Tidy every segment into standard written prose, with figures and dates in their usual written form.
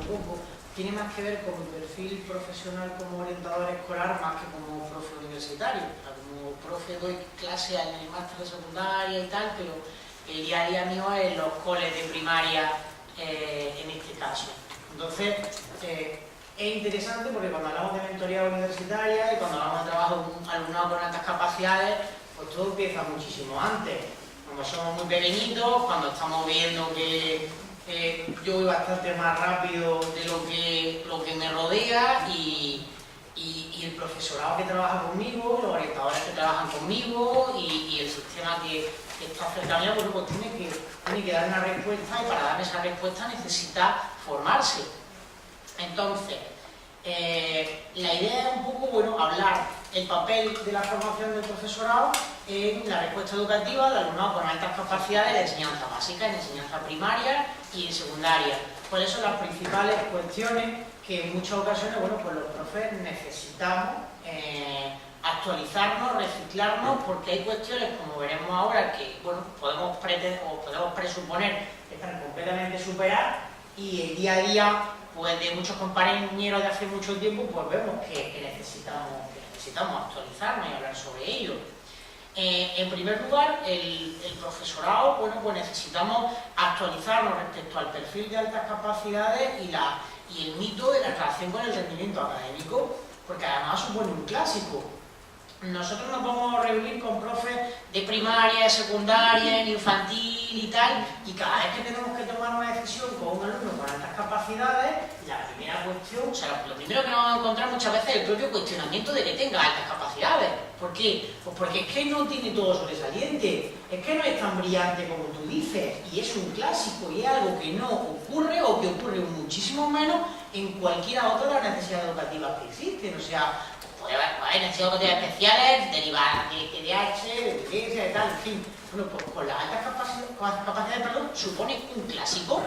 poco, tiene más que ver con mi perfil profesional como orientador escolar más que como profe universitario. O sea, como profe doy clase en el máster de secundaria y tal, pero el día a día mío es en los coles de primaria en este caso. Entonces, es interesante porque cuando hablamos de mentoría universitaria y cuando hablamos de trabajo con alumnado con altas capacidades, pues todo empieza muchísimo antes. Cuando somos muy pequeñitos, cuando estamos viendo que yo voy bastante más rápido de lo que me rodea y el profesorado que trabaja conmigo, los orientadores que trabajan conmigo y el sistema que está cerca mío, pues tiene que dar una respuesta y para dar esa respuesta necesita formarse. Entonces, la idea es un poco, bueno, hablar el papel de la formación del profesorado en la respuesta educativa del alumnado con altas capacidades de enseñanza básica, en enseñanza primaria y en secundaria. ¿Cuáles son las principales cuestiones que en muchas ocasiones, bueno, pues los profes necesitamos actualizarnos, reciclarnos, porque hay cuestiones, como veremos ahora, que, bueno, podemos presuponer que están completamente superadas y el día a día, pues de muchos compañeros de hace mucho tiempo, pues vemos que necesitamos actualizarnos y hablar sobre ello. En primer lugar, el profesorado, bueno, pues necesitamos actualizarnos respecto al perfil de altas capacidades y el mito de la relación con el rendimiento académico, porque además supone un clásico. Nosotros nos vamos a reunir con profes de primaria, de secundaria, en infantil y tal, y cada vez que tenemos que tomar una decisión con un alumno con altas capacidades, la primera cuestión, o sea, lo primero que nos vamos a encontrar muchas veces es el propio cuestionamiento de que tenga altas capacidades. ¿Por qué? Pues porque es que no tiene todo sobresaliente, es que no es tan brillante como tú dices, y es un clásico, y es algo que no ocurre o que ocurre muchísimo menos en cualquiera otra de las necesidades educativas que existen. O sea, hay necesidades educativas especiales, derivadas de TDAH, de violencia, de tal, en fin. Bueno, pues con las altas capacidades, supone un clásico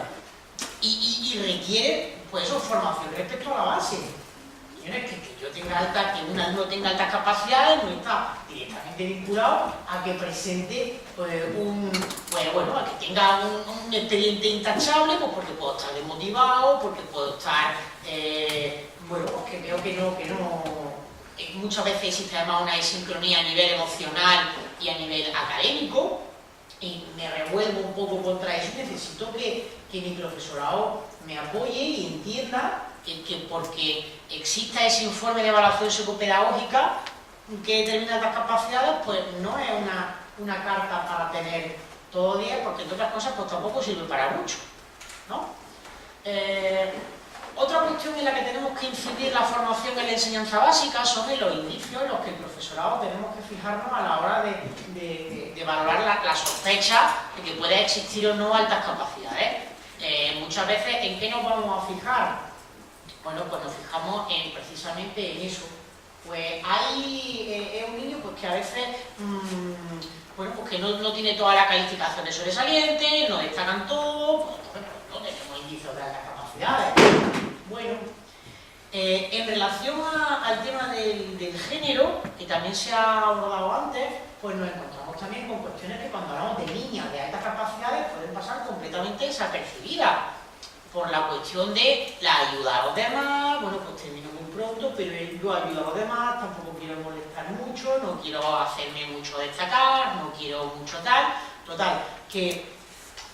y requiere, pues eso, formación respecto a la base. Que un alumno tenga altas capacidades no está directamente vinculado a que presente a que tenga un expediente intachable, pues porque puedo estar desmotivado, porque puedo estar, porque veo que no muchas veces existe además una desincronía a nivel emocional y a nivel académico, y me revuelvo un poco contra eso y necesito que mi profesorado me apoye y entienda que porque exista ese informe de evaluación psicopedagógica que determina estas capacidades, pues no es una carta para tener todo día, porque entre otras cosas pues tampoco sirve para mucho, ¿no? Otra cuestión en la que tenemos que incidir la formación en la enseñanza básica son en los indicios en los que el profesorado tenemos que fijarnos a la hora de valorar la sospecha de que pueda existir o no altas capacidades. Muchas veces, ¿en qué nos vamos a fijar? Bueno, pues nos fijamos precisamente en eso. Pues es un niño pues, que a veces pues que no tiene toda la calificación de sobresaliente, no destacan todo, pues entonces no tenemos indicios de altas capacidades. Bueno, en relación al tema del género, que también se ha abordado antes, pues nos encontramos también con cuestiones que cuando hablamos de niñas de altas capacidades pueden pasar completamente desapercibidas por la cuestión de la ayuda a los demás. Bueno, pues termino muy pronto, pero yo ayudo a los demás, tampoco quiero molestar mucho, no quiero hacerme mucho destacar, no quiero mucho tal, total, que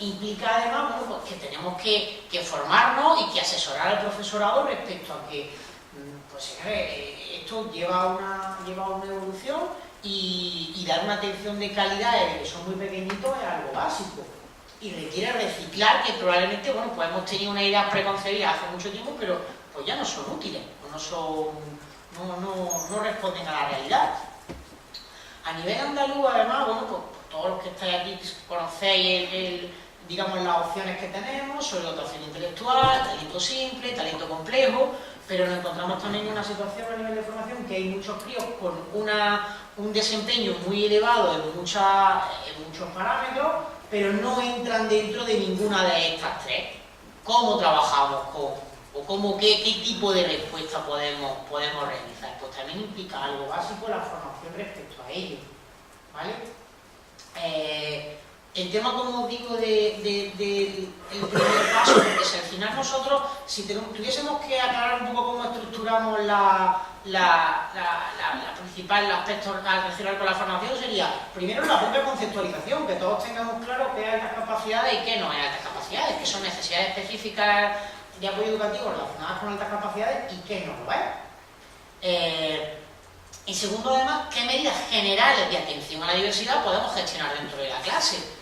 implica además, bueno, pues que tenemos que formarnos y que asesorar al profesorado respecto a que pues, esto lleva una evolución y dar una atención de calidad desde que son muy pequeñitos es algo básico y requiere reciclar, que probablemente, bueno, pues hemos tenido una idea preconcebida hace mucho tiempo, pero pues ya no son útiles, no responden a la realidad. A nivel andaluz, además, bueno, pues todos los que estáis aquí conocéis digamos, las opciones que tenemos sobre dotación intelectual, talento simple, talento complejo, pero nos encontramos también en una situación a nivel de formación que hay muchos críos con un desempeño muy elevado en muchos parámetros, pero no entran dentro de ninguna de estas tres. ¿Cómo trabajamos qué tipo de respuesta podemos realizar? Pues también implica algo básico la formación respecto a ello, ¿vale? el tema, como os digo, del primer paso, porque si al final nosotros, si tuviésemos que aclarar un poco cómo estructuramos el principal aspecto relacionado con la formación, sería primero la propia conceptualización, que todos tengamos claro qué es altas capacidades y qué no es altas capacidades, qué son necesidades específicas de apoyo educativo relacionadas con altas capacidades y qué no lo es. Y segundo, además, qué medidas generales de atención a la diversidad podemos gestionar dentro de la clase.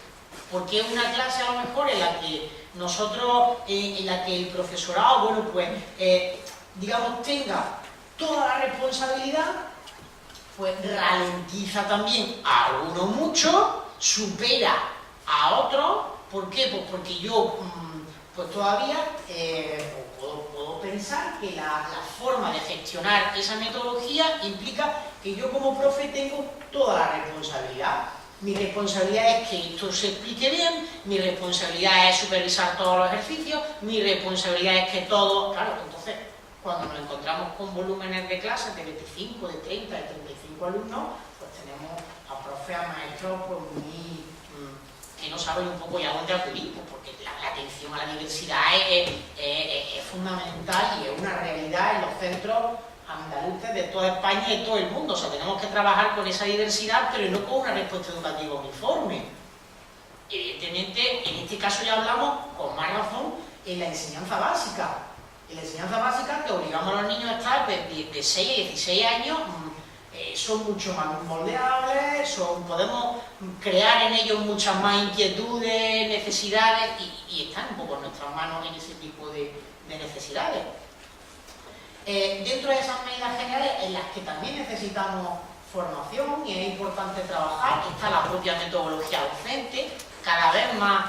Porque una clase a lo mejor en la que nosotros, en la que el profesorado, bueno, pues, digamos, tenga toda la responsabilidad, pues ralentiza también a algunos mucho, supera a otros. ¿Por qué? Pues porque yo, pues todavía puedo pensar que la forma de gestionar esa metodología implica que yo como profe tengo toda la responsabilidad. Mi responsabilidad es que esto se explique bien, mi responsabilidad es supervisar todos los ejercicios, mi responsabilidad es que todo... Claro, entonces, cuando nos encontramos con volúmenes de clases de 25, de 30, de 35 alumnos, pues tenemos a profes, a maestros, pues que no saben un poco ya dónde acudir, pues porque la atención a la diversidad es fundamental y es una realidad en los centros andaluces de toda España y de todo el mundo. O sea, tenemos que trabajar con esa diversidad, pero no con una respuesta educativa uniforme. Evidentemente, en este caso ya hablamos con más razón en la enseñanza básica. En la enseñanza básica, que obligamos a los niños a estar de 6 a 16 años, son mucho más moldeables, podemos crear en ellos muchas más inquietudes, necesidades, y están un poco en nuestras manos en ese tipo de necesidades. Dentro de esas medidas generales, en las que también necesitamos formación y es importante trabajar, está la propia metodología docente, cada vez más.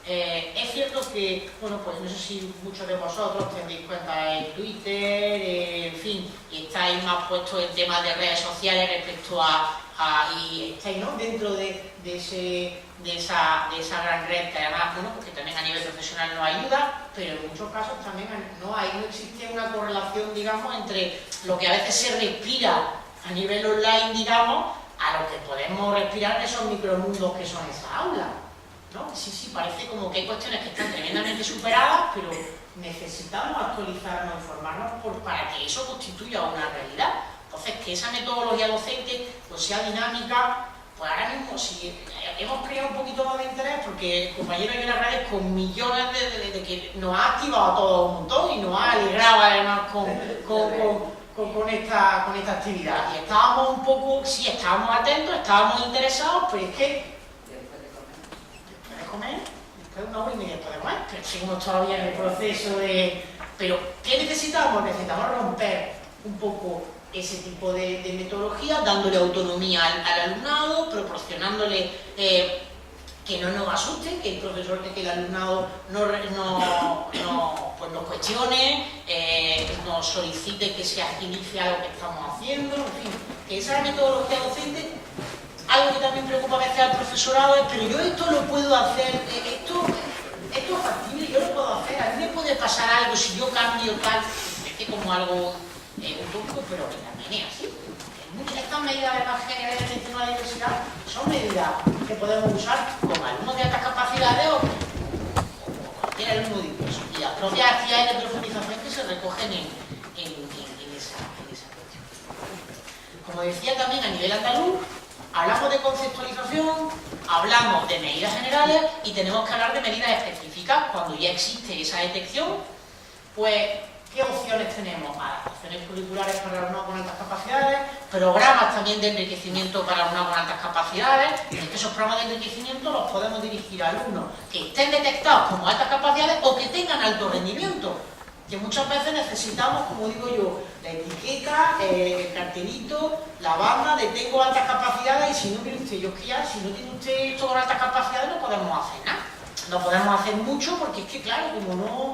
Es cierto que, bueno, pues no sé si muchos de vosotros tenéis cuenta en Twitter, en fin, y estáis más puestos en temas de redes sociales respecto y estáis, ¿no?, dentro de esa gran red, que además, bueno, porque también a nivel profesional nos ayuda, pero en muchos casos también no existe una correlación, digamos, entre lo que a veces se respira a nivel online, digamos, a lo que podemos respirar en esos micromundos que son esas aulas, ¿no? Sí, parece como que hay cuestiones que están tremendamente superadas, pero necesitamos actualizarnos, informarnos para que eso constituya una realidad. Entonces, que esa metodología docente pues sea dinámica. Pues ahora mismo, si hemos creado un poquito más de interés, porque, compañeros, yo les agradezco millones de que nos ha activado a todos un montón y nos ha alegrado además con esta actividad. Y estábamos un poco, sí, estábamos atentos, estábamos interesados, pero es que después de comer, después de una hora y media después de comer, pero seguimos todavía en el proceso de... Pero, ¿qué necesitamos? Necesitamos romper un poco ese tipo de metodología, dándole autonomía al alumnado, proporcionándole que no nos asuste, que el profesor, que el alumnado pues nos cuestione, nos solicite que se agilice algo que estamos haciendo, en fin, que esa metodología docente, algo que también preocupa a veces al profesorado es, pero yo esto lo puedo hacer, esto es factible, yo lo puedo hacer, a mí me puede pasar algo si yo cambio tal, es que como algo utópico, pero que también es así. Muchas de estas medidas además generales del tema de diversidad son medidas que podemos usar con alumnos de altas capacidades o cualquier alumno diverso. Y las propias actividades de profundización que se recogen en esa cuestión. Como decía también, a nivel andaluz, hablamos de conceptualización, hablamos de medidas generales y tenemos que hablar de medidas específicas. Cuando ya existe esa detección, pues, ¿qué opciones tenemos? Adaptaciones curriculares para alumnos con altas capacidades, programas también de enriquecimiento para alumnos con altas capacidades, y es que esos programas de enriquecimiento los podemos dirigir a alumnos que estén detectados como altas capacidades o que tengan alto rendimiento, que muchas veces necesitamos, como digo yo, la etiqueta, el cartelito, la banda de tengo altas capacidades, y si no quiere usted, yo es que ya, si no tiene usted esto con altas capacidades, no podemos hacer nada. No podemos hacer mucho porque es que, claro, como no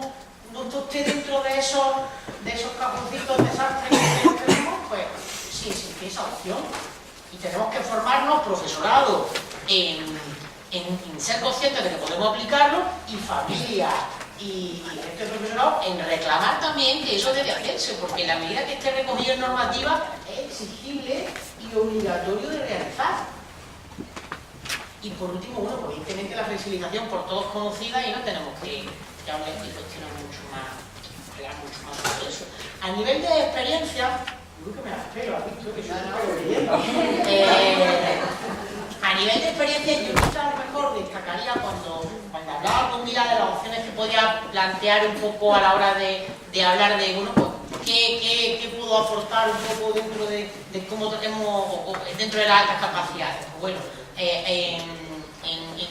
esté dentro de esos cajoncitos desastres que tenemos, pues sí existe esa opción. Y tenemos que formarnos, profesorado, en ser conscientes de que podemos aplicarlo, y familia y este profesorado en reclamar también que eso debe hacerse, porque en la medida que esté recogido en normativa es exigible y obligatorio de realizar. Y por último, bueno, pues evidentemente la flexibilización por todos conocida y no tenemos que hablar y cuestionar mucho más sobre eso. A nivel de experiencia, creo que me la espero, ¿has visto? Que a nivel de experiencia, yo quizás a lo mejor destacaría cuando hablaba con Mila de las opciones que podía plantear un poco a la hora de hablar de, bueno, pues, ¿qué puedo aportar un poco dentro de cómo tenemos, dentro de las altas capacidades? Pues bueno, en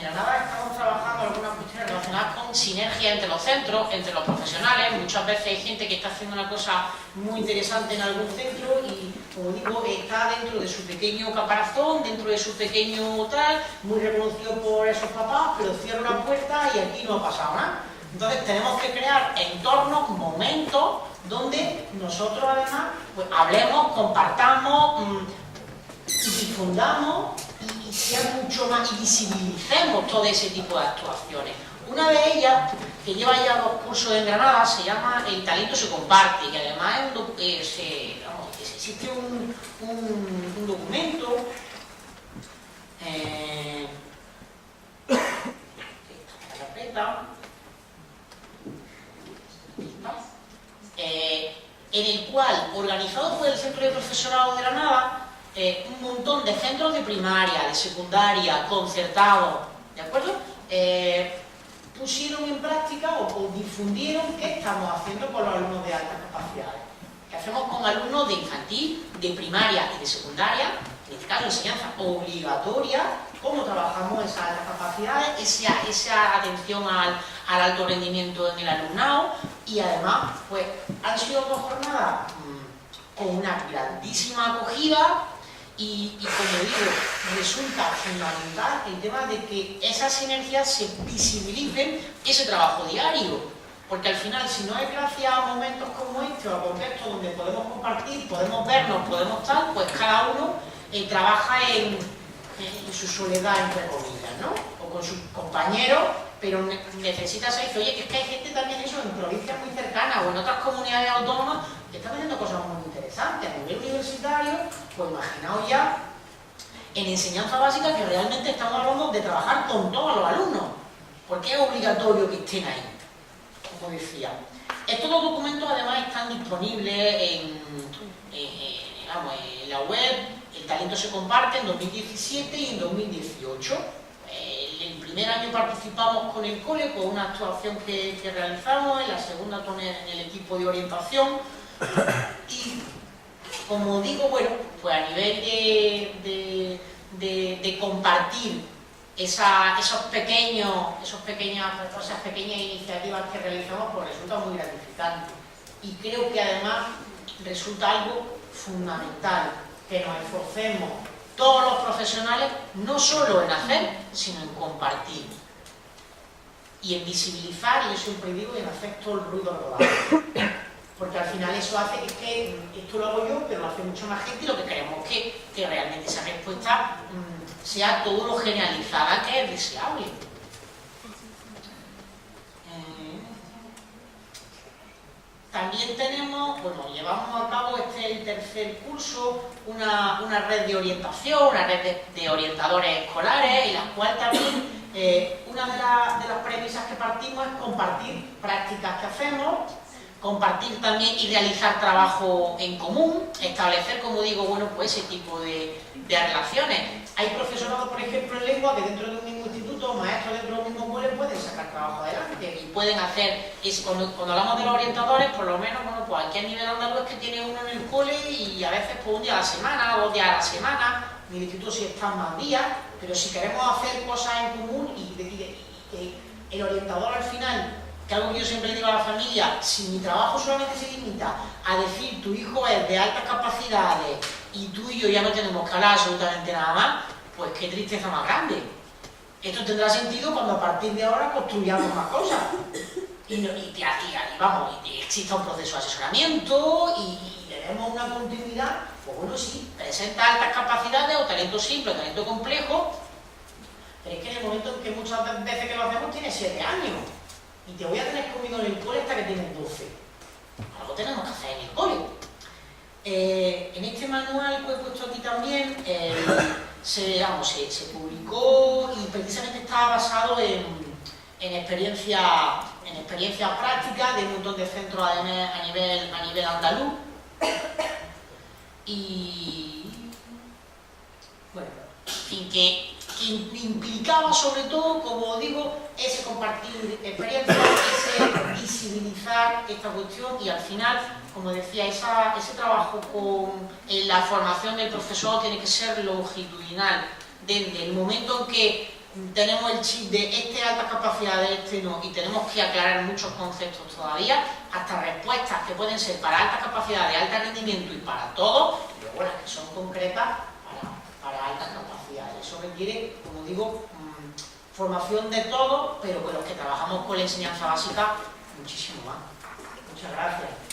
Granada estamos trabajando algunas cuestiones relacionadas con sinergia entre los centros, entre los profesionales. Muchas veces hay gente que está haciendo una cosa muy interesante en algún centro y, como digo, está dentro de su pequeño caparazón, dentro de su pequeño tal, muy reconocido por esos papás, pero cierra una puerta y aquí no ha pasado nada. Entonces tenemos que crear entornos, momentos, donde nosotros además pues, hablemos, compartamos, difundamos y sea mucho más y visibilicemos todo ese tipo de actuaciones. Una de ellas, que lleva ya 2 cursos en Granada, se llama El talento se comparte, y además existe un documento en el cual, organizado por el Centro de Profesorado de Granada, un montón de centros de primaria, de secundaria, concertados, ¿de acuerdo? Pusieron en práctica o difundieron qué estamos haciendo con los alumnos de altas capacidades. ¿Qué hacemos con alumnos de infantil, de primaria y de secundaria? En este caso, enseñanza obligatoria, cómo trabajamos esas altas capacidades, esa atención al alto rendimiento en el alumnado, y además, pues, han sido 2 jornadas con una grandísima acogida y como digo, resulta fundamental el tema de que esas sinergias se visibilicen ese trabajo diario, porque al final, si no es gracias a momentos como este o a contextos donde podemos compartir, podemos vernos, podemos tal, pues cada uno trabaja en su soledad, entre comillas, ¿no? O con sus compañeros, pero necesita ser, oye, que es que hay gente también eso en provincias muy cercanas o en otras comunidades autónomas que están haciendo cosas muy interesantes. A nivel universitario, pues imaginaos ya en enseñanza básica que realmente estamos hablando de trabajar con todos los alumnos, porque es obligatorio que estén ahí, como decía. Estos 2 documentos además están disponibles en la web. El talento se comparte en 2017 y en 2018. El primer año participamos con el cole, con una actuación que realizamos, en la segunda con el equipo de orientación. Y como digo, bueno, pues a nivel de compartir esas pequeñas iniciativas que realizamos, pues resulta muy gratificante. Y creo que además resulta algo fundamental, que nos esforcemos todos los profesionales, no solo en hacer, sino en compartir. Y en visibilizar, y yo siempre digo, y en hacer todo el ruido rodado. Porque al final eso hace que esto lo hago yo, pero lo hace mucha más gente, y lo que queremos es que realmente esa respuesta sea todo lo generalizada que es deseable. También tenemos, bueno, llevamos a cabo el tercer curso, una red de orientación, una red de orientadores escolares, en la cual también una de las premisas que partimos es compartir prácticas que hacemos, compartir también y realizar trabajo en común, establecer, como digo, bueno, pues ese tipo de relaciones. Hay profesorado, por ejemplo, en lengua que dentro de un mismo instituto, maestros dentro de un mismo cole pueden sacar trabajo adelante y pueden hacer, cuando hablamos de los orientadores, por lo menos, bueno, pues aquí a nivel andaluz es que tiene uno en el cole y a veces pues un día a la semana, 2 días a la semana, en el instituto sí están más días, pero si queremos hacer cosas en común y el orientador al final, que algo que yo siempre digo a la familia, si mi trabajo solamente se limita a decir tu hijo es de altas capacidades y tú y yo ya no tenemos que hablar absolutamente nada más, pues qué tristeza más grande. Esto tendrá sentido cuando a partir de ahora construyamos más cosas y exista un proceso de asesoramiento y tenemos una continuidad. Pues bueno, sí, presenta altas capacidades o talento simple o talento complejo, pero es que en el momento en que muchas veces que lo hacemos tiene 7 años y te voy a tener conmigo en el cole hasta que tienes 12. Algo tenemos que hacer en el cole. En este manual que he puesto aquí también, se publicó y precisamente estaba basado en experiencias prácticas de un montón de centros a nivel andaluz. Y bueno, en fin, que implicaba sobre todo, como digo, ese compartir experiencias, ese visibilizar esta cuestión y al final, como decía, ese trabajo con la formación del profesor tiene que ser longitudinal, desde el momento en que tenemos el chip de este alta capacidad, de este no, y tenemos que aclarar muchos conceptos todavía, hasta respuestas que pueden ser para alta capacidad, de alto rendimiento y para todos, y luego las que son concretas para altas capacidades. Eso requiere, como digo, formación de todos, pero con los que trabajamos con la enseñanza básica, muchísimo más. Muchas gracias.